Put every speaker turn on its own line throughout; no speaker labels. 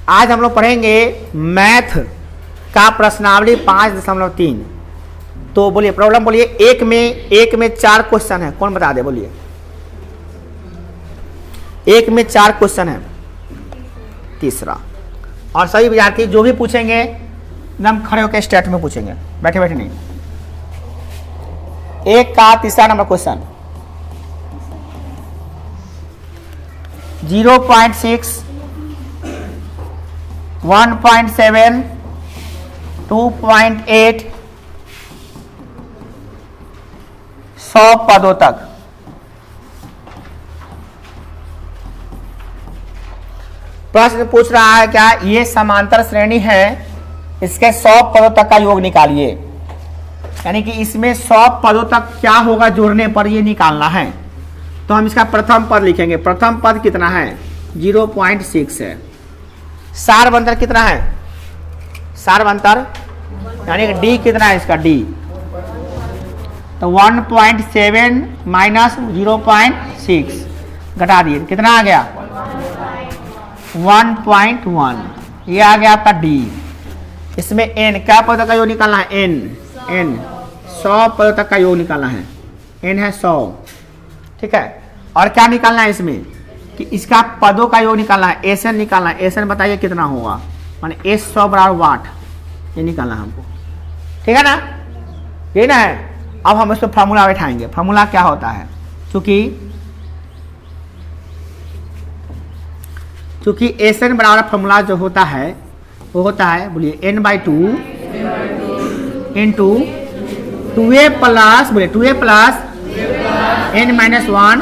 आज हम लोग पढ़ेंगे मैथ का प्रश्नावली 5.3। तो बोलिए प्रॉब्लम बोलिए। एक में 4 क्वेश्चन है, कौन बता दे बोलिए। एक में 4 क्वेश्चन है, तीसरा। और सभी विद्यार्थी जो भी पूछेंगे एकदम खड़े होकर स्टेट में पूछेंगे, बैठे बैठे नहीं। एक का तीसरा नंबर क्वेश्चन 0.6 1.7 2.8 100 पदों तक प्रश्न पूछ रहा है क्या, ये समांतर श्रेणी है, इसके 100 पदों तक का योग निकालिए। यानी कि इसमें 100 पदों तक क्या होगा जोड़ने पर ये निकालना है। तो हम इसका प्रथम पद लिखेंगे। प्रथम पद कितना है 0.6 है। सारवंतर कितना है, सारवंतर यानी कि डी कितना है इसका, डी तो 1.7 माइनस 0.6 घटा दिए, कितना आ गया 1.1। ये आ गया आपका डी। इसमें एन क्या पदों का योग निकालना है, एन 100 पदों तक का योग निकालना है। एन है 100, ठीक है। और क्या निकालना है इसमें कि इसका पदों का योग निकालना है, एस एन निकालना है। एस एन बताइए कितना होगा, माने एस 100 बराबर वाट, ये निकालना है हमको, ठीक है ना, ये ना है। अब हम इसको फार्मूला बैठाएंगे। फार्मूला क्या होता है, क्योंकि एस एन बराबर फार्मूला जो होता है वो होता है बोलिए n/2 इंटू 2a प्लस, बोलिए 2a plus n-1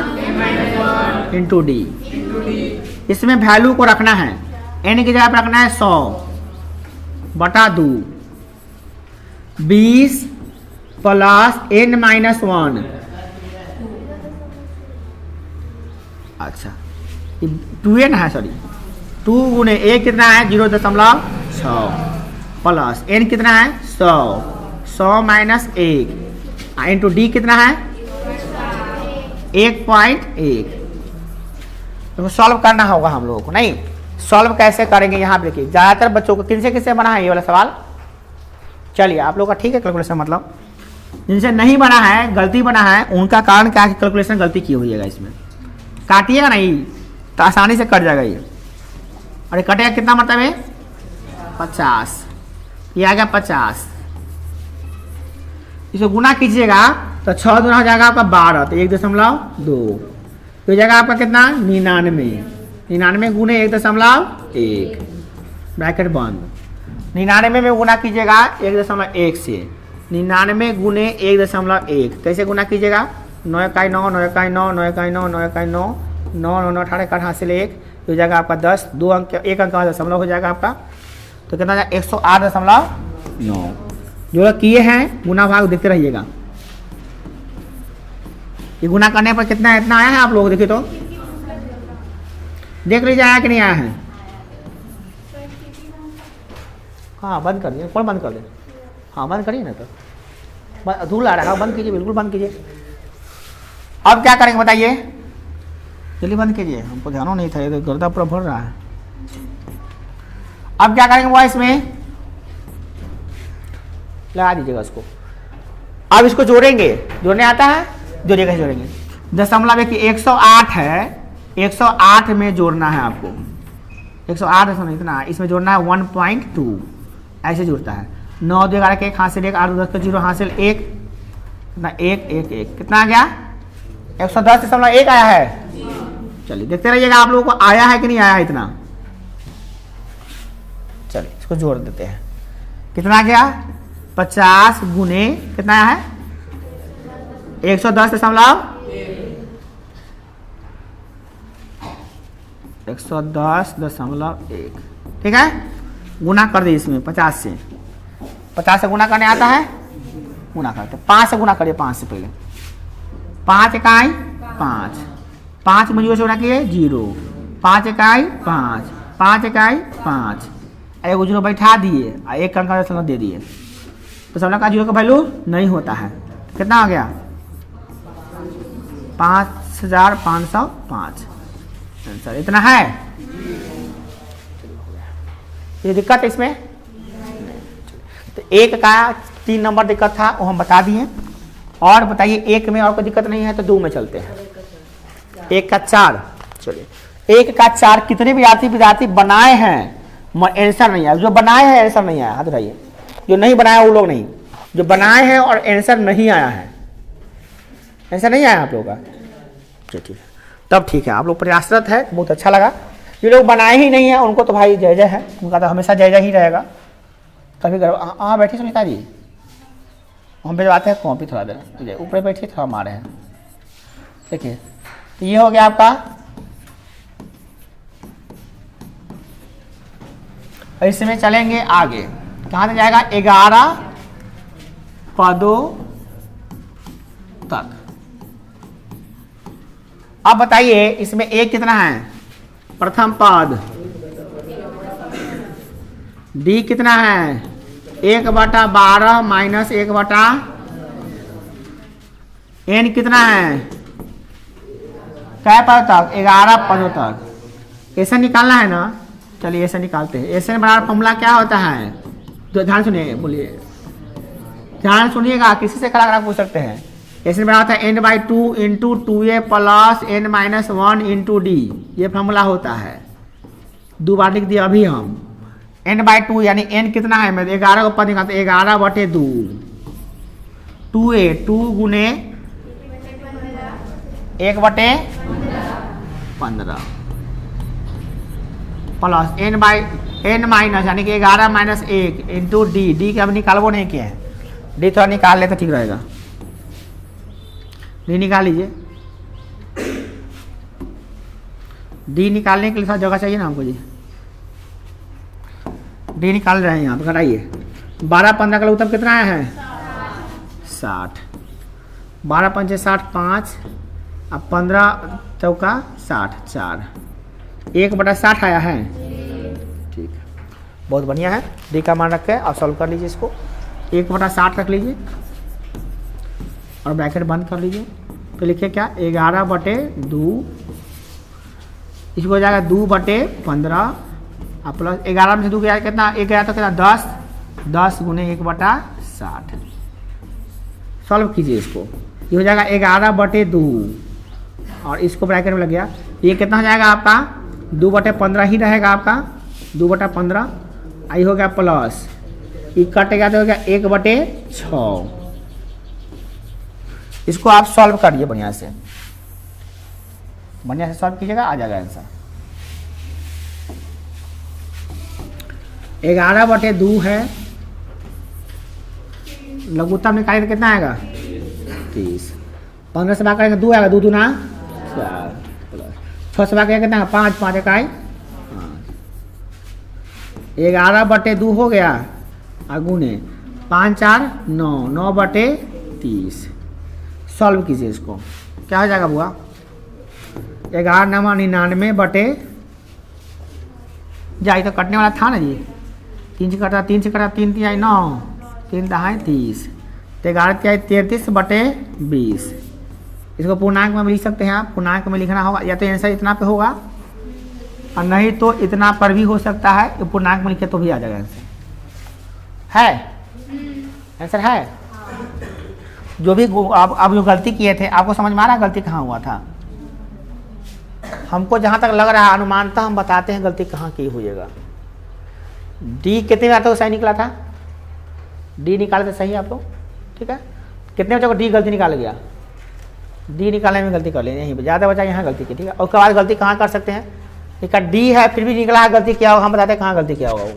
into D. इसमें वैल्यू को रखना है, n की जगह पर रखना है 100/2 20 प्लस n-1। अच्छा 2n है, सॉरी 2 गुने a कितना है 0.6 प्लस n कितना है 100 माइनस 1 इंटू डी कितना है 1.1। तो सॉल्व करना होगा हम लोगों को। नहीं सॉल्व कैसे करेंगे यहाँ पे देखिए, ज़्यादातर बच्चों को किनसे किससे बना है ये वाला सवाल। चलिए आप लोग का ठीक है कैलकुलेशन, मतलब जिनसे नहीं बना है गलती बना है उनका कारण क्या है, कैलकुलेशन गलती की हुई है। इसमें काटिएगा नहीं तो आसानी से कट जाएगा ये। और कटेगा कितना मतलब है 50, ये आ गया 50। इसको गुना कीजिएगा तो 6 गुना हो जाएगा आपका 12, तो 1.2 तो हो जाएगा आपका कितना 99 गुने 1.1 ब्रैकेट बंद। 99 में गुना कीजिएगा 1.1 से, 99 गुने 1.1 कैसे गुना कीजिएगा 9 का 9 9 का 9 9 का 9 9 का 9 9 9 18 का हासिल 1 हो जाएगा आपका 10, 2 अंक 1 अंक का दशमलव हो जाएगा आपका, तो कितना 108.9। जो किए हैं गुना भाग देखते रहिएगा। ये गुना करने पर कितना इतना आया है आप लोग देखिए, तो देख लीजिए आया कि नहीं आया है। हाँ बंद कर दिए, कौन बंद कर दे, हाँ बंद करिए ना, तो धूल आ रहा है, बंद कीजिए, बिल्कुल बंद कीजिए। अब क्या करेंगे बताइए, जल्दी बंद कीजिए, हमको ध्यान नहीं था, ये तो गर्दा पूरा भर रहा है। अब क्या करेंगे वो इसमें लगा दीजिएगा इसको। अब इसको जोड़ेंगे, जोड़ने आता है, जोड़िएगा कैसे जोड़ेंगे। दशमलव 108 है, 108 में जोड़ना है आपको, 108 इतना, इसमें जोड़ना है 1.2, ऐसे जुड़ता है। 9 2 11 के 1 हासिल 1 8 10 का 0 हासिल 1 कितना 1 1 1 कितना आ गया 110.1 आया है। चलिए देखते रहिएगा आप लोगों को आया है कि नहीं आया है इतना। चलिए इसको जोड़ देते हैं, कितना आ गया 50 गुने कितना है 110.1, ठीक है। गुना कर दिए इसमें 50 से गुना करने आता है, गुना करते 5 से गुना करिए, 5 से पहले 5 इकाई 5 में 0 से गुना किए 0, 5 इकाई 5 इकाई 5, एक 0 बैठा दिए और 1 अंक का दशमलव दे दिए, तो दशमलव का 0 का वैल्यू नहीं होता है। कितना आ गया 5505 आंसर इतना है। ये दिक्कत है इसमें। तो एक का 3 नंबर दिक्कत था वो हम बता दिए। और बताइए एक में और कोई दिक्कत नहीं है तो 2 में चलते हैं। 1 का 4, चलिए 1 का 4 कितने विद्यार्थी बनाए हैं, आंसर नहीं आया। जो बनाए हैं आंसर नहीं आया, हाथ उठाइए। जो नहीं बनाया वो लोग नहीं, जो बनाए हैं और आंसर नहीं आया है, आंसर नहीं आया आप लोगों का, ठीक है तब ठीक है, आप लोग प्रयासरत है, बहुत अच्छा लगा। जो लोग बनाए ही नहीं है उनको तो भाई जय जय है, उनका तो हमेशा जय जय ही रहेगा। कभी हाँ बैठिए सुनीता जी, हम भिजवाते हैं कॉपी थोड़ा देर, ऊपर बैठिए थोड़ा मारे हैं। देखिए तो ये हो गया आपका, इसमें चलेंगे आगे। कहाँ तक जाएगा, 11 पदों तक। अब बताइए इसमें एक कितना है, प्रथम पद। डी कितना है, 1/12 माइनस 1/, एन कितना है, क्या पद तक, 11 पदों तक। ऐसे निकालना है ना, चलिए ऐसे निकालते हैं। ऐसे बराबर फॉर्मूला क्या होता है, तो ध्यान सुनिए, बोलिए ध्यान सुनिएगा, किसी से खड़ा पूछ सकते हैं। ऐसे बराबर होता है n/2 into 2a plus n-1 into D, ये फॉर्मूला होता है। 2 बार लिख दिया अभी हम। n/2 यानी n कितना है, मैं 11 को पद निकालते, 11/2 2a 2 गुने 1/15 प्लस n माइनस यानी कि 11 माइनस 1 इंटू डी, डी के अब निकालबो नहीं किए हैं, डी थोड़ा निकाल ले तो ठीक रहेगा। डी निकाल लीजिए, डी निकालने के लिए थोड़ा जगह चाहिए ना हमको जी। डी निकाल रहे हैं यहाँ पर, घटाइए। 12-15 का उत्तर कितना आया है, 60। 12×5 = 60, 5 अब 15 चौका 60, 4 1/60 आया है, ठीक है बहुत बढ़िया है। डी का मान रख के आप सॉल्व कर लीजिए इसको, 1/60 रख लीजिए और ब्रैकेट बंद कर लीजिए। तो लिखिए क्या, 11/2, इसको हो जाएगा 2/15 और प्लस 11 में से 2 गया कितना, 1 गया तो कितना 10, 10 गुने 1/60। सॉल्व कीजिए इसको, ये हो जाएगा 11/2 और इसको ब्रैकेट में लग गया। ये कितना हो जाएगा आपका, 2/15 ही रहेगा आपका, 2/15 आई हो गया प्लस, ये कटेगा तो हो गया 1/6। इसको आप सॉल्व करिए बढ़िया से सॉल्व कीजिएगा, आ जाएगा आंसर। 11/2 है, लघुत्तम निकालें तो कितना आएगा 30। 15 से भाग करेंगे 2 आएगा, 2 दूना 4, 6 से भाग करेंगे कितना, 5, 5 इकाई 11/2 हो गया और गुने 5 4 9, 9/30। सॉल्व कीजिए इसको, क्या हो जाएगा बुआ, 11×99 जाए तो कटने वाला था ना जी, 3 से कटा 3 से कटा 3 3 आई 9, 3 दहाई 30, तो 11 33/20। इसको पूर्णांक में लिख सकते हैं आप, पूर्णांक में लिखना होगा, या तो आंसर इतना पे होगा और नहीं तो इतना पर भी हो सकता है, पूर्णांक में लिखे तो भी आ जाएगा आंसर। है आंसर है। जो भी आप जो गलती किए थे, आपको समझ में आ रहा है गलती कहाँ हुआ था। हमको जहाँ तक लग रहा है अनुमानतः हम बताते हैं गलती कहाँ की हुईगा। डी कितने में आता है, सही निकला था, डी निकाले थे सही आप लोग, ठीक है। कितने बच्चों को डी गलती निकाल गया, डी निकालने में गलती कर लें, यहीं पर ज़्यादा बचा यहाँ गलती की, ठीक है। और उसके बाद गलती कहाँ कर सकते हैं, ठीक है डी है फिर भी निकला है गलती क्या होगा, हम बताते हैं कहाँ गलती क्या होगा। वो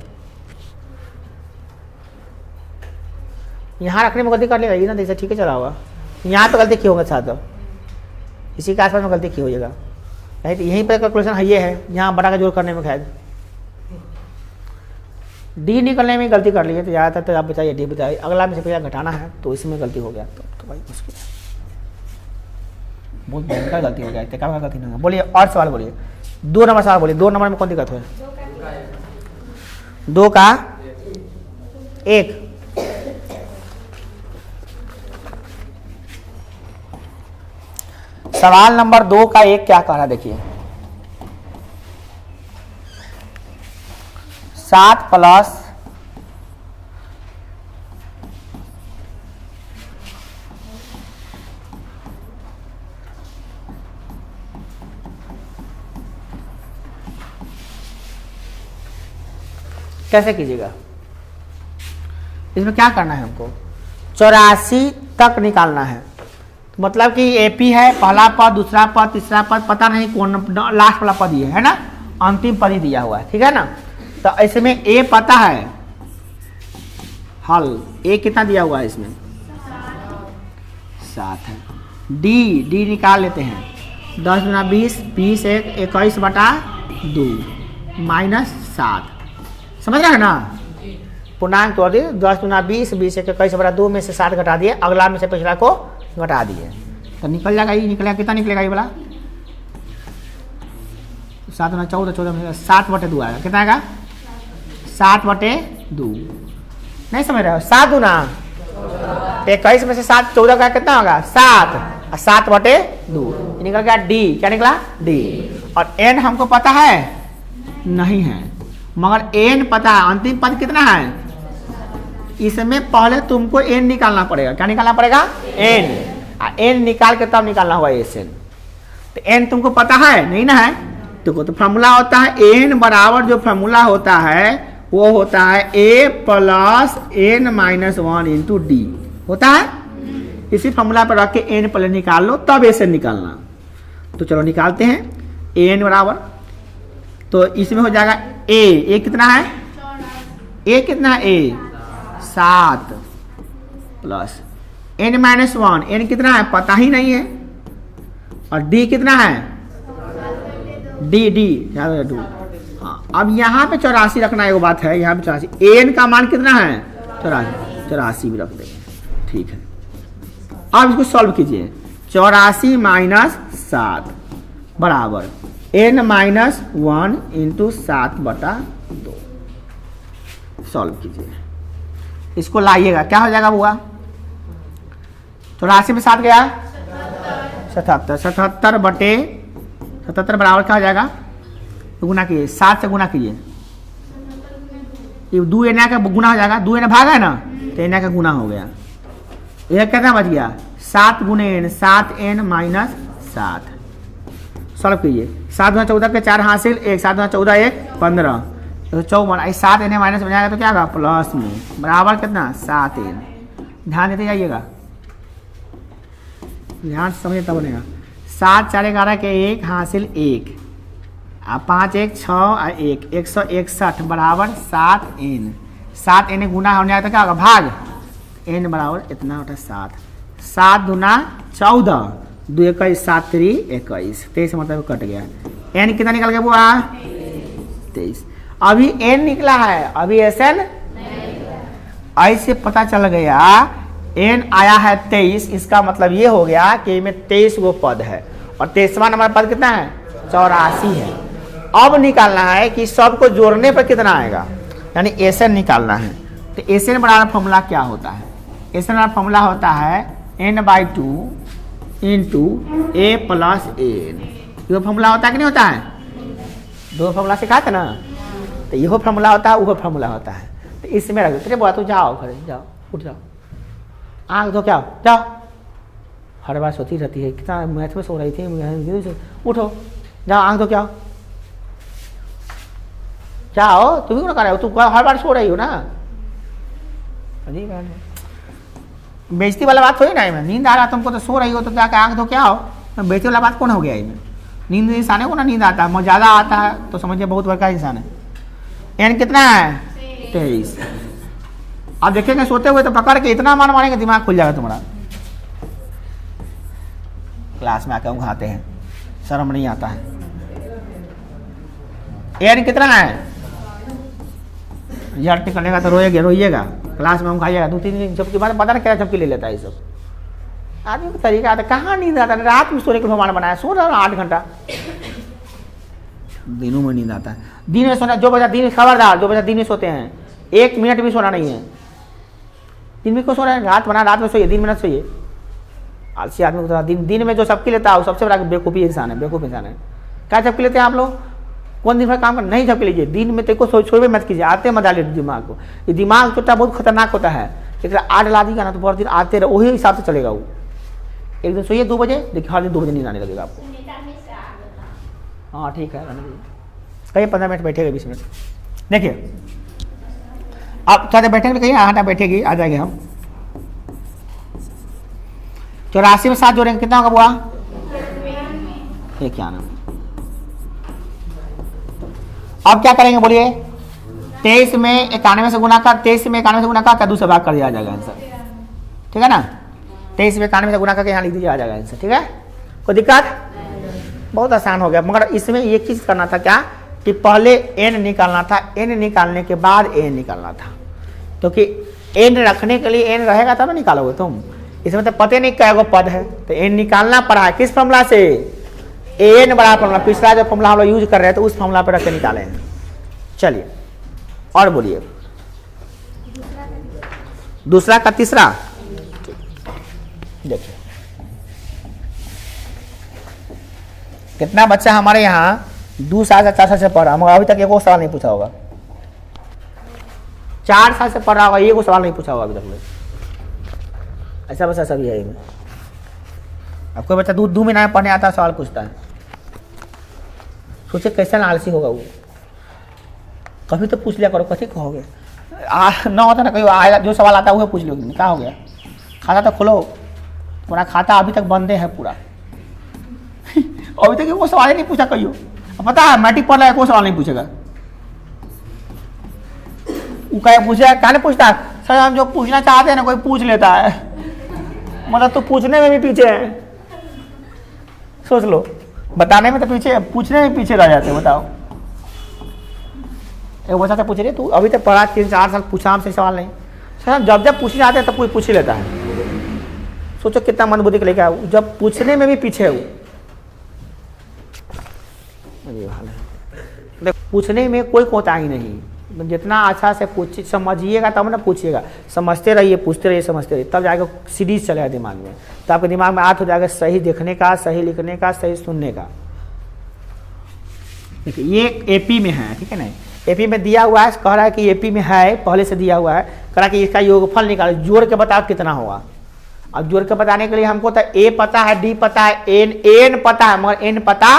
यहाँ रखने में गलती कर लेगा ये ना, जैसे ठीक है चला होगा, यहाँ पे गलती क्यों होगा छात्र, इसी के आसपास में गलती क्यों हो जाएगा, यहीं पर कैलकुलेशन है, ये है यहाँ बड़ा का जोड़ करने में शायद डी निकलने में गलती कर ली है, तो ज़्यादातर तो आप बताइए डी बताइए, अगला में से पैसा घटाना है तो इसमें गलती हो गया, तो भाई मुश्किल है, बहुत भयंकर गलती हो गया, क्या गलती नहीं है। बोलिए और सवाल बोलिए, 2 नंबर सवाल बोलिए, 2 नंबर में कौन दिक्कत है, 2 का 1 सवाल नंबर 2 का 1 क्या कह रहा है देखिए, 7 प्लस 8 कैसे कीजिएगा? इसमें क्या करना है हमको 84 तक निकालना है। तो मतलब कि एपी है, पहला पद, दूसरा पद, तीसरा पद, पता नहीं कौन लास्ट वाला पद ये है ना, अंतिम पद ही दिया हुआ है, ठीक है ना। तो ऐसे में ए पता है, हल ए कितना दिया हुआ है इसमें 7 है। डी निकाल लेते हैं 10 गुना 20, 20 1 21/2 माइनस 7, समझ रहे हैं ना। पूर्णांक तोड़ दिए 10 गुना 20, 20 1 21/2 में से 7 घटा दिए, अगला में से पिछला को घटा दिए तो निकल जाएगा। ये निकलेगा, कितना निकलेगा ये वाला 7 गुना 14, 14 में 7/2 आएगा। कितना आएगा 7/2, नहीं समझ रहे हो। 7 गुना 21 में से 7 14 का कितना होगा 7 और 7/2 निकल गया डी। क्या निकला डी। और एन हमको पता है नहीं है, मगर एन पता है। अंतिम पद कितना है, इसमें पहले तुमको एन निकालना पड़ेगा। क्या निकालना पड़ेगा एन, एन निकाल के तब निकालना होगा एस एन। तो एन तुमको पता है नहीं ना है, तो फॉर्मूला होता है एन बराबर, जो फॉर्मूला होता है वो होता है a plus n minus 1 into d होता है। इसी फॉर्मूला पर रख के एन पहले निकाल लो तब एस एन निकालना। तो चलो निकालते हैं एन बराबर, तो इसमें हो जाएगा ए कितना है, ए कितना है ए 7 प्लस एन माइनस 1, एन कितना है पता ही नहीं है, और डी कितना है डी याद 2। हाँ अब यहाँ पे 84 रखना एक बात है, यहाँ पे 84, एन का मान कितना है 84 भी रख देंगे, ठीक है। अब इसको सॉल्व कीजिए 84 माइनस 7 बराबर एन माइनस 1 इंटू 7/2 सॉल्व कीजिए। इसको लाइएगा, क्या हो जाएगा बुआ 84 में 7 गया 77, 77/77 बराबर क्या हो जाएगा, तो गुना कीजिए 7 से गुना कीजिए, ये 2 एन का गुना हो जाएगा, 2 एन भाग है ना तो एन का गुना हो गया। यह कितना बच गया 7 गुने एन, 7 एन माइनस 7। सॉल्व कीजिए 7 गुना 14 के 4 हासिल 1, 7 गुना 14 1 15, तो 54, 7 एन माइनस बन जाएगा तो क्या होगा प्लस में बराबर कितना 7 एन। ध्यान देते जाइएगा, ध्यान से समझे तब बनेगा। 7 4 11 के 1 हासिल 1, 5 1 6 और 1 161 बराबर 7 एन। 7 एन गुना होने आया तो क्या होगा भाग, एन बराबर इतना होता है 7। 7 दूना 14, 2 21 7 3 21, 23 मतलब कट गया। एन कितना निकल गया बुआ 23। अभी एन निकला है, अभी एस एन ऐसे पता चल गया एन आया है 23, इसका मतलब ये हो गया कि में 23 गो पद है और 23वां नंबर पद कितना है 84 है। अब निकालना है कि सबको जोड़ने पर कितना आएगा, यानी एस एन निकालना है। तो एस एन बराबर फॉर्मूला क्या होता है, एस एन बराबर फॉर्मूला होता है n/2 इंटू ए प्लस एन। ये फॉर्मूला होता है कि नहीं होता है, दो फॉर्मूला सिखाते थे ना, तो यहो फॉर्मूला होता है वो फॉर्मूला होता है। तो इसमें रख दो, बुआ तू जाओ घर जाओ, उठ जाओ, आँख धो क्या जाओ, हर बार सोती रहती है कितना मैथ में सो रही थी, उठो जाओ आँख धो क्या जाओ, तुम क्यों कर रहे हो, तुम हर बार सो रही हो ना। अजीब है, बेइज्जती वाला बात थोड़ी ना है, नींद आ रहा तुमको तो सो रही हो तो जाकर आँख धो क्या हो, बेइज्जती वाला बात कौन हो गया इसमें। नींद इंसान को ना नींद आता है, ज़्यादा आता है तो समझिए बहुत बड़का इंसान है। एन कितना है 23। अब देखेंगे सोते हुए तो पकड़ के इतना मार मारेंगे दिमाग खुल जाएगा तुम्हारा। क्लास में आकर उठाते हैं, शर्म नहीं आता है। एन कितना है, रिजल्ट निकलेगा तो रोइएगा, क्लास में हम खाइएगा 2-3 दिन झपकी बाद पता नहीं क्या झपकी ले लेता है ये सब। आदमी को तरीका आता है, कहाँ नींद आता है, रात में सोने के भगवान बनाया, सो रहा 8 घंटा, दिनों में नींद आता है। दिन में सोना, जो बच्चा दिन खबरदार, जो बच्चा दिन में सोते हैं 1 मिनट भी सोना नहीं है। दिन में क्यों सो रहे हैं, रात बना रात में सोइए, दिन में न सोइए। आलसी आदमी को दिन में जो सबकी लेता है वो सबसे बड़ा बेवकूफ़ी इंसान है, बेवकूफ़ इंसान है। क्या झपकी लेते हैं आप लोग, कौन दिन भर काम कर नहीं झपके लीजिए, दिन में तेको सोचबे मत कीजिए, आते मत डालिए दिमाग को। ये दिमाग छोटा बहुत खतरनाक होता है, एक आठ ला दीजिएगा ना तो बहुत दिन आते रहे, वही हिसाब से चलेगा वो। एक दिन सोइए 2 बजे, देखिए हर दिन 2 बजे नींद आने लगेगा आपको। हाँ ठीक है, कहिए 15 मिनट बैठेगा, 20 मिनट। देखिए आप थोड़ा बैठेंगे, कहिए हाँ बैठेगी, आ जाएंगे हम। 84 में 7 जोड़ेंगे कितना होगा बुआ? 91। अब क्या करेंगे बोलिए? 23 में 91 से गुना कर, 23 में 91 से गुना कर, कद्दू से भाग कर दिया आ जाएगा आंसर, ठीक है ना। 23 में 91 से गुना करके यहाँ लिख दीजिए, आ जाएगा आंसर, ठीक है। कोई दिक्कत? बहुत आसान हो गया, मगर इसमें एक चीज करना था क्या कि पहले n निकालना था, n निकालने के बाद n निकालना था, क्योंकि n रखने के लिए n रहेगा तब ना निकालोगे तुम। इसमें तो पता नहीं क्या पद है, तो n निकालना पड़ा है किस फॉर्मूला से? an बड़ा फॉर्मूला, पिछला जो फॉर्मूला हम लोग यूज कर रहे हैं तो उस फॉर्मूला पर रख के निकाले हैं। चलिए और बोलिए, दूसरा का तीसरा। देखिए कितना बच्चा हमारे यहाँ 2 साल से 4 साल से पढ़ रहा, मगर अभी तक एक सवाल नहीं पूछा होगा। 4 साल से पढ़ रहा होगा, एक सवाल नहीं पूछा होगा अभी तक में। ऐसा बच्चा सभी है। अब कोई बच्चा दूध में ना पढ़ने आता सवाल पूछता है, सोचे कैसा आलसी होगा वो। कभी तो पूछ लिया करो, कथी कहोगे? ना होता ना, कहीं आएगा जो सवाल आता है वो पूछ लो, क्या हो गया? खाता तो खोलो, तुम्हारा खाता अभी तक बंदे है पूरा। अभी तक वो सवाल ही नहीं पूछा कहियो। पता है मैट्रिक पढ़ रहा है, कोई सवाल नहीं पूछेगा। वो क्या पूछेगा, क्या नहीं पूछता? सर हम जो पूछना चाहते हैं ना कोई पूछ लेता है, मतलब तो पूछने में भी पीछे है। सोच लो, बताने में तो पीछे, पूछने में पीछे रह जाते हैं। बताओ, एक बच्चा से पूछ रही तू अभी तक पढ़ा 3-4 साल, पूछा हमसे सवाल नहीं। सर जब जब पूछने आते हैं तब कोई पूछ ही लेता है। सोचो कितना मंदबुद्धि लेके आया, जब पूछने में भी पीछे है वो। पूछने में कोई कोताही नहीं, जितना अच्छा से पूछ समझिएगा तब ना पूछिएगा। समझते रहिए, पूछते रहिए, समझते रहिए, तब जाएगा सीरीज चलेगा दिमाग में, तो आपके दिमाग में आर्ट हो जाएगा सही देखने का, सही लिखने का, सही सुनने का। देखिए ये एपी में है, ठीक है ना। एपी में दिया हुआ है, कह रहा है कि एपी में है, पहले से दिया हुआ है, कह रहा है कि इसका योगफल निकालो, जोड़ के बताओ कितना होगा। अब जोड़ के बताने के लिए हमको तो ए पता है, डी पता है, एन पता है, मगर एन पता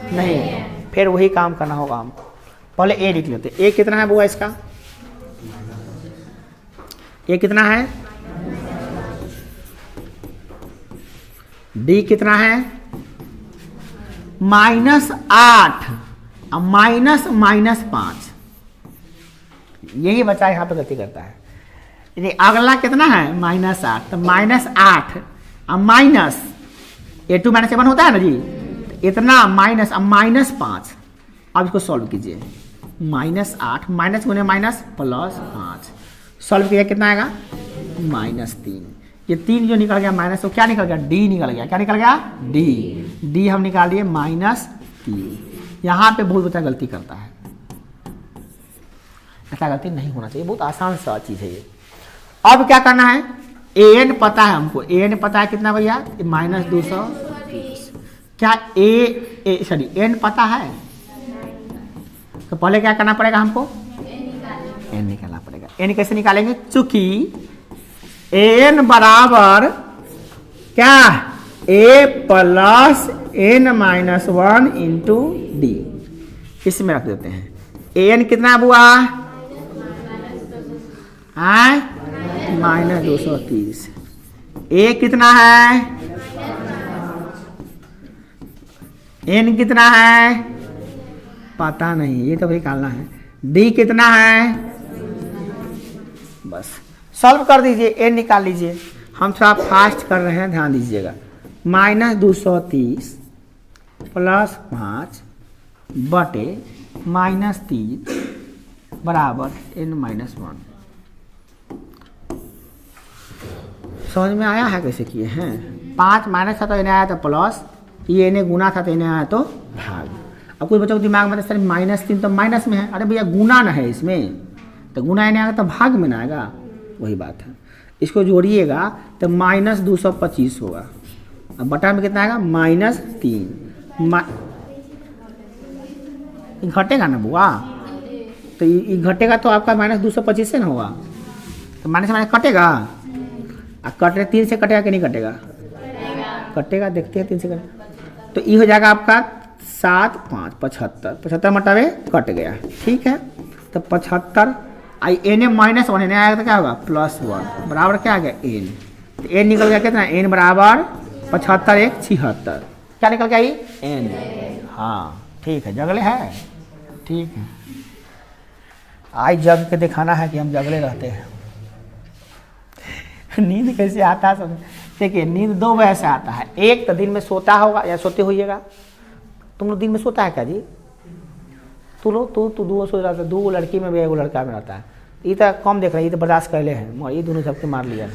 नहीं है। फिर वही काम करना होगा हमको। पहले ए लिख लेते। ए कितना है बुआ इसका? ए कितना है? डी कितना है? -8 और -5। यही बच्चा यहाँ पे गलती करता है। अगला कितना है? -8, तो -8 और माइनस A2 - A1 होता है ना जी, इतना माइनस और -5। अब इसको सॉल्व कीजिए। -8 माइनस गुने माइनस +5 सॉल्व किया कितना आएगा? -3। ये 3 जो निकल गया माइनस, तो क्या निकल गया? डी निकल गया। क्या निकल गया? डी हम निकाल दिए -3। यहाँ पे बहुत बच्चा गलती करता है, ऐसा गलती नहीं होना चाहिए, बहुत आसान सा चीज़ है ये। अब क्या करना है? an पता है हमको, an पता है कितना भैया? -230। क्या n पता है? तो पहले क्या करना पड़ेगा हमको? n निकालना पड़ेगा। n कैसे निकालेंगे? चूंकि an बराबर क्या? a + n-1 इंटू डी, इसमें रख देते हैं। an कितना बुआ? -230। a कितना है? n कितना है? पता नहीं, ये तो भाई निकालना है। d कितना है? बस सॉल्व कर दीजिए, n निकाल लीजिए। हम थोड़ा फास्ट कर रहे हैं, ध्यान दीजिएगा। -230 + 5 बटे -3 बराबर n-1। समझ में आया है कैसे किए हैं? 5 माइनस था तो इन्हें आया था प्लस, ये इन्हें गुना था तो इन्हें आया तो भाग। अब कुछ बच्चों के दिमाग में सर -3 तो माइनस में है, अरे भैया गुना ना है इसमें, तो गुना इन्हें आएगा तो भाग में ना आएगा, वही बात है। इसको जोड़िएगा तो -225 होगा। अब बटा में कितना आएगा? -3। ये घटेगा ना बुआ, तो ये घटेगा तो आपका -225 से ना होगा, तो माइनस माइनस कटेगा, कट रहे 3 से कटेगा कि नहीं कटेगा, कटेगा, देखते हैं 3 से कटेगा, तो ये हो जाएगा आपका 7 5 75, 75 मटावे कट गया, ठीक है। तो 75 आई एन -1 एन आएगा तो क्या होगा +1 बराबर क्या आ गया एन, तो एन निकल गया कितना, एन बराबर 75 1 76, क्या निकल गया ये एन। हाँ ठीक है, जगले है, ठीक है, आज जग के दिखाना है कि हम जगले रहते हैं। नींद कैसे आता है सब, देखिए नींद 2 वजह से आता है, एक तो दिन में सोता होगा या सोते होइएगा, तुम लोग दिन में सोता है क्या जी, तू 2 सो रहा था, 2 लड़की में भी 1 लड़का में रहता है, ये तो कम देख रहे हैं, ये तो बर्दाश्त कर ले हैं, ये दोनों सबके मार लिया।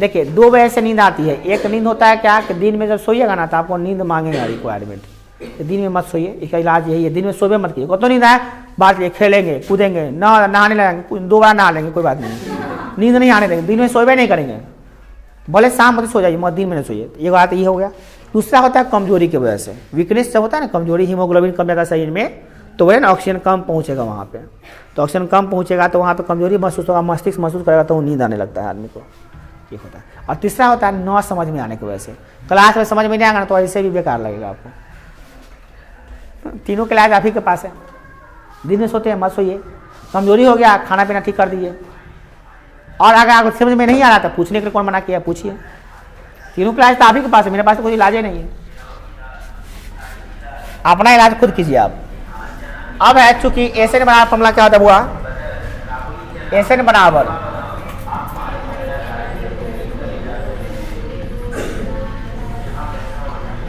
देखिए 2 वजह से नींद आती है, एक नींद होता है क्या कि दिन में जब सोइएगा ना तो आपको नींद मांगेगा रिक्वायरमेंट, तो दिन में मत सोइए, इसका इलाज यही है, दिन में सोबे मत कीजिए, तो नींद आए बात ये खेलेंगे कूदेंगे नहाने लगेंगे, 2 बार नहा लेंगे कोई बात नहीं, नींद नहीं आने देंगे, दिन में सोबे नहीं करेंगे, भले शाम में सो जाइए मगर दिन में नहीं सोइए, ये बात ये हो गया। दूसरा होता है कमजोरी की वजह से, वीकनेस जब होता है ना, कमजोरी, हीमोग्लोबिन कम जाता है शरीर में, तो वह ना ऑक्सीजन कम पहुँचेगा वहाँ पे, तो ऑक्सीजन कम पहुँचेगा तो वहाँ पे कमजोरी महसूस होगा, मस्तिष्क महसूस करेगा तो नींद आने लगता है आदमी को, ये होता है। और तीसरा होता है न समझ में आने की वजह से, क्लास में समझ में नहीं आएगा ना तो ऐसे भी बेकार लगेगा आपको, तीनों के इलाज आप ही के पास है, दिन में सोते हैं मत सोइए, कमजोरी हो गया खाना पीना ठीक कर दीजिए, और अगर आपको समझ में नहीं आ रहा था पूछने के लिए कौन मना किया, पूछिए, तीनों का इलाज तो आप ही के पास है, मेरे पास तो कोई इलाज ही नहीं है, अपना इलाज खुद कीजिए आप। अब है चूंकि एसएन बराबर फॉर्मूला क्या होता है हुआ, एसएन बराबर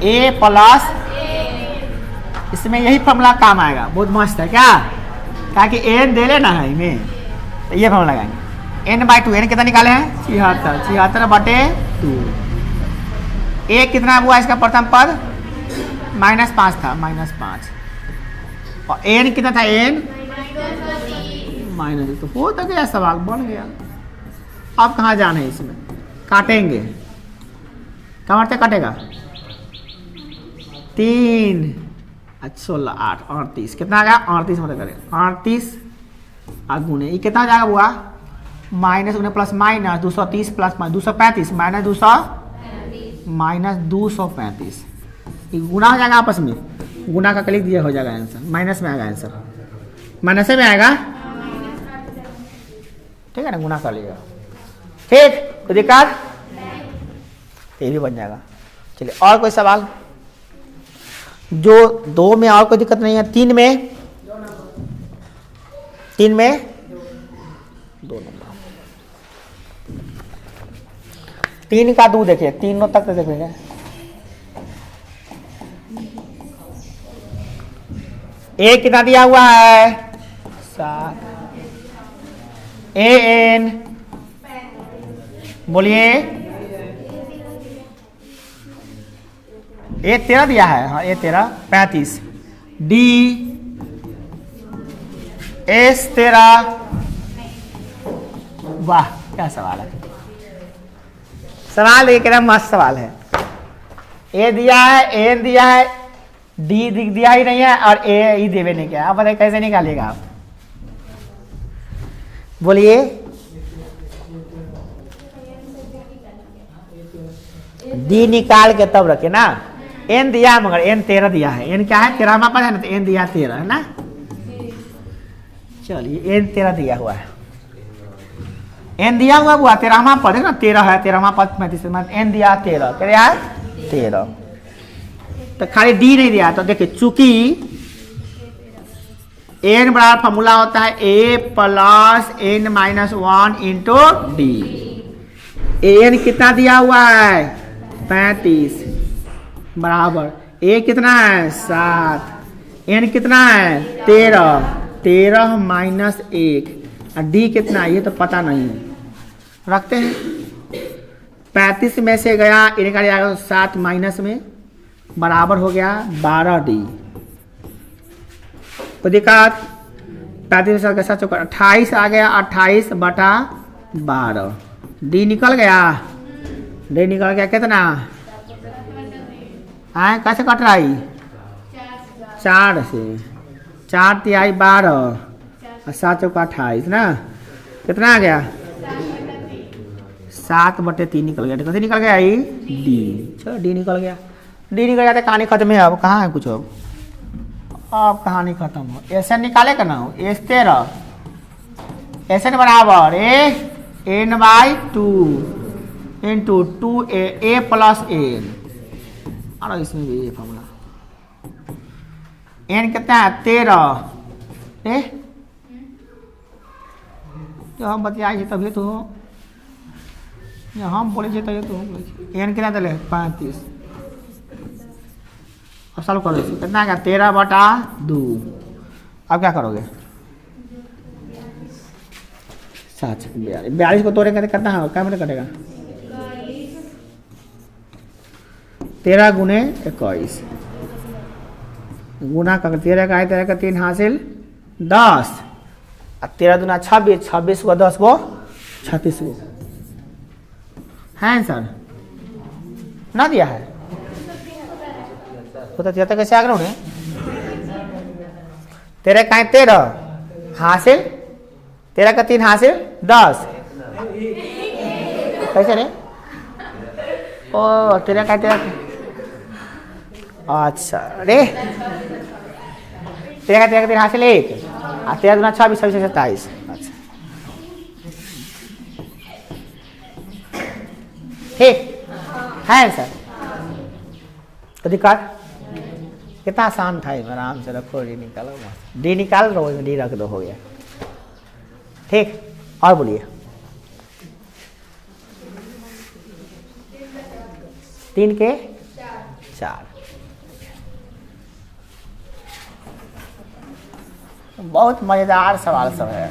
ए प्लस, इसमें यही फॉर्मूला काम आएगा, बहुत मस्त है क्या, ताकि एन दे लेना है इनमें, तो ये फॉर्मूला लगाएंगे, n/2, एन कितना निकाले हैं 76/2, ए कितना हुआ इसका प्रथम पद -5 था, -5, और एन कितना था, एन -2, तो हो तो गया सवाल बन गया। अब कहाँ जाना है इसमें, काटेंगे, क्या मारते कटेगा 3 16 8 38, कितना आ गया 38 मतलब करें 38 गुने, ये कितना हो जाएगा बुआ माइनस गुने प्लस माइनस 230 प्लस 235 -235, ये गुना हो जाएगा आपस में, गुना का क्लिक दिया हो जाएगा आंसर, माइनस में आएगा आंसर, माइनस में आएगा, ठीक है ना, गुना कर लीजिएगा, ठीक, कोई दिक्कत, ये भी बन जाएगा। चलिए और कोई सवाल, जो 2 में और कोई दिक्कत नहीं है, 3 में 2 नंबर, 3 का 2 देखिए, तीनों तक तो देखेंगे, ए कितना दिया हुआ है 7, एन बोलिए, ए 13 दिया है, हाँ ए 13 35, डी एस 13, वाह क्या सवाल है, सवाल एक मस्त सवाल है, ए दिया है, एन दिया है, डी दिया ही नहीं है, और ए ही देवे नहीं किया, आप बताइए कैसे निकालिएगा आप, बोलिए, डी निकाल के तब रखे ना, एन दिया मगर एन 13 दिया है, एन क्या है 13वां पद है ना, तो एन दिया 13 है ना, चलिए एन 13 दिया हुआ है, एन दिया हुआ 13वां पद है ना, 13 है 13वां पद 35, एन दिया 13, क्या है 13, तो खाली डी नहीं दिया, तो देखिए चूंकि एन बराबर फॉर्मूला होता है a plus n - 1 into d, n कितना दिया हुआ है 35 बराबर ए कितना है 7, एन कितना है 13 माइनस 1, और डी कितना है ये तो पता नहीं है, रखते हैं 35 में से गया इन्हें का जाएगा 7 माइनस में बराबर हो गया 12 डी, तो दिक्कत 35 के साथ 28 आ गया, 28/12, डी निकल गया, डी निकल गया कितना, कैसे कट रहा है 4 से 4 तिहाई 12 और 7 चौका 28 ना। कितना आ गया 7/3 निकल गया। कैसे निकल गया ये डी। चलो डी निकल गया। डी निकल जाता कहानी खत्म है। अब कहाँ है कुछ अब कहानी खत्म हो। एस एन निकाले का ना हो। एस 13 एस एन बराबर n/2 into 2a plus n। और इसमें भी ये फॉर्मूला n कितना है 13 जो हम बतियाए तभी तो हम बोले तभी तो हम बोले n कितना दिले 35। अब सॉल्व करो इसे। कितना आ गया 13/2। अब क्या करोगे 42 को तोड़ेंगे तो कितना है क्या मिनट कटेगा 13 गुने 21 गुना कर 13 का 13 का 3 हासिल 10 और 13 दूना 26 26 को 10 को 36 को है सर ना दिया है तो 73 कैसे आ गया उन्हें 13 का 13 हासिल 13 का 3 हासिल 10 कैसे रे ओ 13 का 13 अच्छा रे 13 का 3 हासिल 1 और 13 दूना 26 26 27। अच्छा ठीक है सर तो दिक्कत कितना आसान था। आराम से रखो डी निकालो डी निकाल लो डी रख दो हो गया। ठीक और बोलिए 3 के 4 बहुत मजेदार सवाल सब है।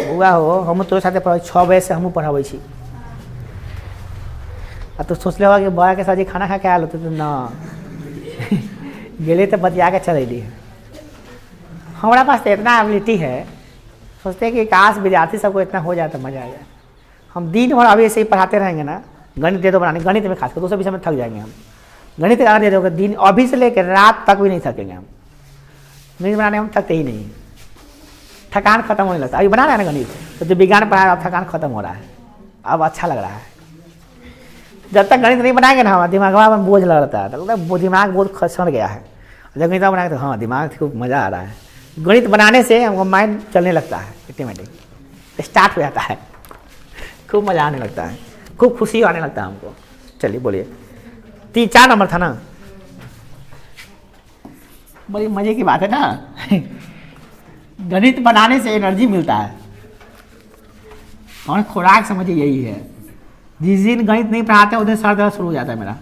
हुआ हो हम तोरे साथे पढ़ाई 6 बजे से हम पढ़ाबै छी आ तो सोचले हो कि बड़ा के साथ खाना खा के आयल होते तो ना गेले तो बतिया के चल अली। हमारा पास तो इतना एबिलिटी है सोचते हैं कि काश विद्यार्थी सबको इतना हो जाए तो मजा आ जाए। हम दिन भर अभी ऐसे ही पढ़ाते रहेंगे ना। गणित दे दो बनाने गणित में खासकर दूसरे विषय में थक जाएंगे हम। गणित अगर दे दोगे दिन अभी से लेकर रात तक भी नहीं थकेंगे हम। गणित बनाने हम थकते ही नहीं थकान खत्म होने लगता है। अभी बना रहा है ना गणित तो जो विज्ञान पढ़ा रहा है थकान खत्म हो रहा है अब अच्छा लग रहा है। जब तक गणित नहीं बनाएंगे ना हमारा दिमाग में बोझ लगता है तो दिमाग बहुत खसड़ गया है। जब गणित बनाएंगे तो हाँ दिमाग खूब मज़ा आ रहा है। गणित बनाने से हमको माइंड चलने लगता है ऑटोमेटिक स्टार्ट हो जाता है। खूब मज़ा आने लगता है खूब खुशी आने लगता है हमको। चलिए बोलिए 3-4 नंबर था ना। बड़ी मज़े की बात है ना गणित बनाने से एनर्जी मिलता है और खुराक समझिए यही है। जिस दिन गणित नहीं पढ़ाते उस दिन सर दर्द शुरू हो जाता है मेरा।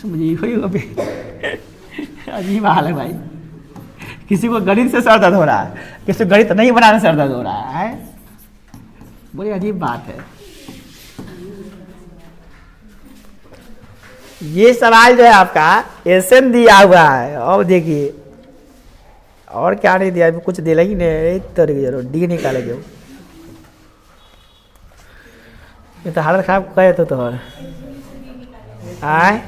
समझिए वही अजीब हाल है भाई। किसी को गणित से सर दर्द हो रहा है किसी को गणित नहीं बनाने से सर दर्द हो रहा है। बड़ी अजीब बात है। ये सवाल जो है आपका एसएन दिया हुआ है। अब देखिए और क्या नहीं दिया कुछ दिला ही नहीं तरीके जरूर डी निकालेंगे। ये तो हालत खराब कहे तो आए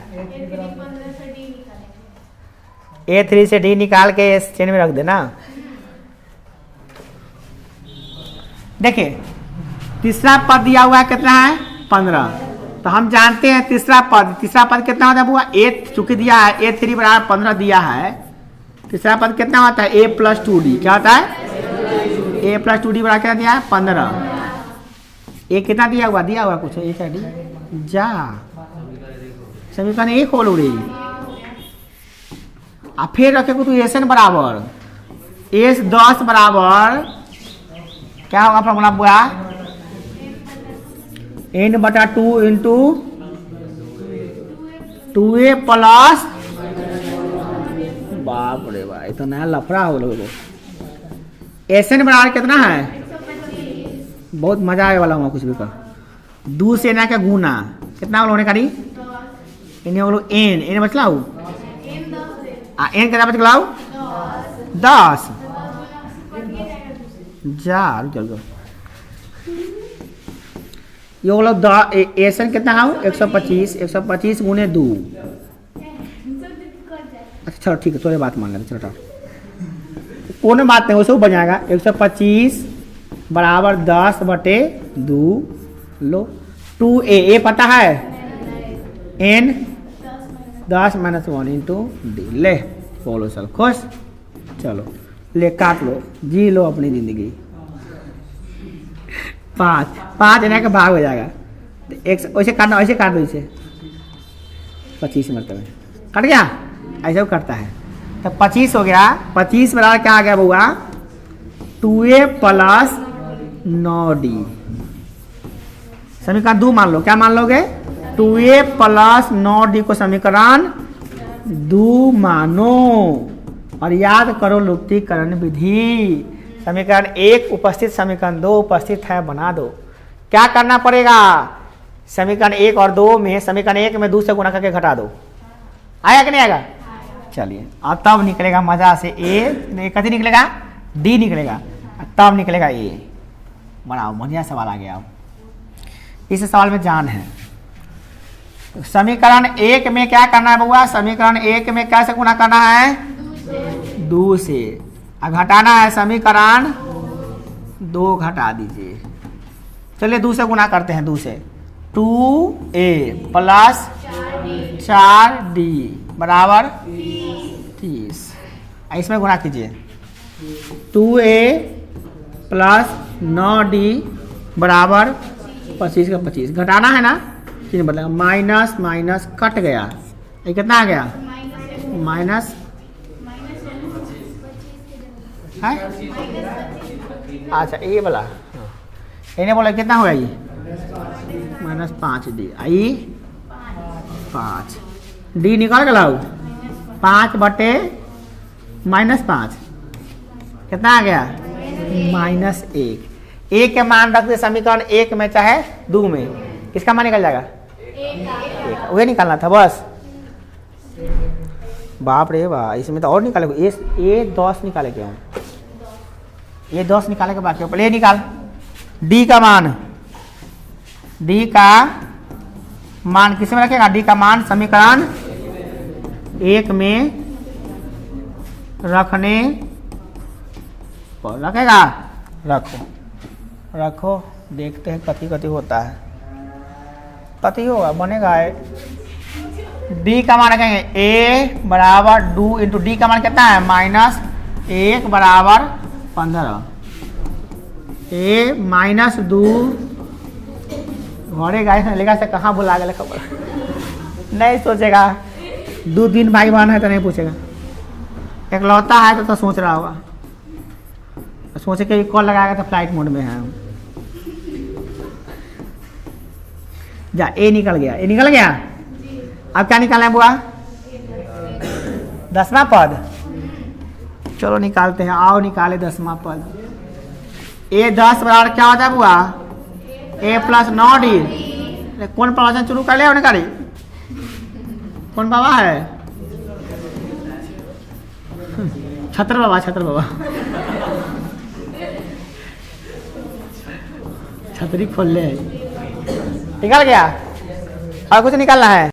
A3 से डी निकाल के इस चेन में रख देना। देखिए तीसरा पद दिया हुआ है कितना है 15। तो हम जानते हैं तीसरा पद कितना होता है बुआ A चूंकि दिया है A3 बराबर 15 दिया है। तीसरा पद कितना होता है A + 2D क्या होता है A + 2D बराबर क्या दिया है 15। ए कितना दिया हुआ कुछ एक जा समीकरण 1 खोल रही और फिर रखे को तो एसएन बराबर S10 बराबर क्या होगा फॉर्मूला बुआ n/2 इंटू 2a प्लस बाप रे भाई तो नया लफड़ा हो लोगों को। एसएन बराबर कितना है बहुत मजा आने वाला हूँ कुछ भी कर 2 से ना क्या गुना कितना होने का इन्हें बोलो एन बचलाऊ एन कितना बचलाऊ 10 जा चल दो ये बोलो एसन कितना है 125 गुने 2 अच्छा चलो ठीक है, थोड़ी बात मान लेते, चलो हटाओ, कोई बात नहीं, वैसे वो बन जाएगा 125 बराबर 10/2 लो 2a, ए पता है n 10 - 1 इंटू डी, ले बोलो सर खुश, चलो ले काट लो, जी लो अपनी जिंदगी। 5 इन्हें का भाग हो जाएगा, एक वैसे काटना, ऐसे काट दो इसे 25 मरतबे कट गया, ऐसे कटता है, तो 25 हो गया। 25 बराबर क्या आ गया बउआ 2a + 9d, समीकरण 2 मान लो, क्या मान लोगे 2a + 9d को समीकरण 2 मानो और याद करो लुप्तीकरण विधि। समीकरण 1 उपस्थित, समीकरण 2 उपस्थित है, बना दो। क्या करना पड़ेगा, समीकरण 1 और 2 में, समीकरण 1 में 2 से गुणा करके घटा दो, आएगा कि नहीं आएगा? चलिए और तब निकलेगा मजा से ए, कथी निकलेगा डी निकलेगा, तब निकलेगा ए। बनाओ, बढ़िया सवाल आ गया। इस सवाल में जान है। समीकरण 1 में क्या करना है बउआ, समीकरण 1 में कैसे गुणा करना है 2 से, और घटाना है समीकरण 2 घटा दीजिए। चलिए 2 से गुणा करते हैं, 2 से 2a + 4d बराबर 30, इसमें गुणा कीजिए 2a + 9d बराबर 25 का 25, घटाना है ना, कितने बदलेगा माइनस माइनस कट गया, ये कितना आ गया माइनस है, अच्छा ये बोला, इन्हें बोला कितना होगा ये -5d, आई 5 डी निकाल के लाओ 5/- कितना आ गया -1। ए के मान रख दे समीकरण 1 में चाहे 2 में, किसका मान निकल जाएगा 1, वही निकालना था बस। बाप रे वाह, इसमें तो और निकाले, ये 10 निकाले क्यों, ये 10 निकाले के बाकी पहले निकाल डी का मान, डी का मान किस में रखेगा, डी का मान समीकरण 1 में रखने पर रखेगा, रखो रखो, देखते हैं कथी कथी होता है, कथी होगा बनेगा। डी का मान रखेंगे a बराबर 2 इंटू डी का मान कितना है -1 बराबर 15, a -2 घरे गाय लेगा से कहाँ बुला गया खबर नहीं सोचेगा, 2-3 भाई बहन है तो नहीं पूछेगा, एकलौता है तो सोच रहा होगा, सोचे कि कॉल लगाएगा तो फ्लाइट मोड में है। जा ए निकल गया, ए निकल गया, अब क्या निकालना है बुआ 10वां पद, चलो निकालते हैं, आओ निकाले 10वां पद। ए 10 बराबर क्या होता है बुआ a + 9d, कौन प्रवचन शुरू कर लिया निकाली, कौन बाबा है छत्र बाबा, छत्र बाबा छतरी खोल ले, निकल गया और कुछ निकालना है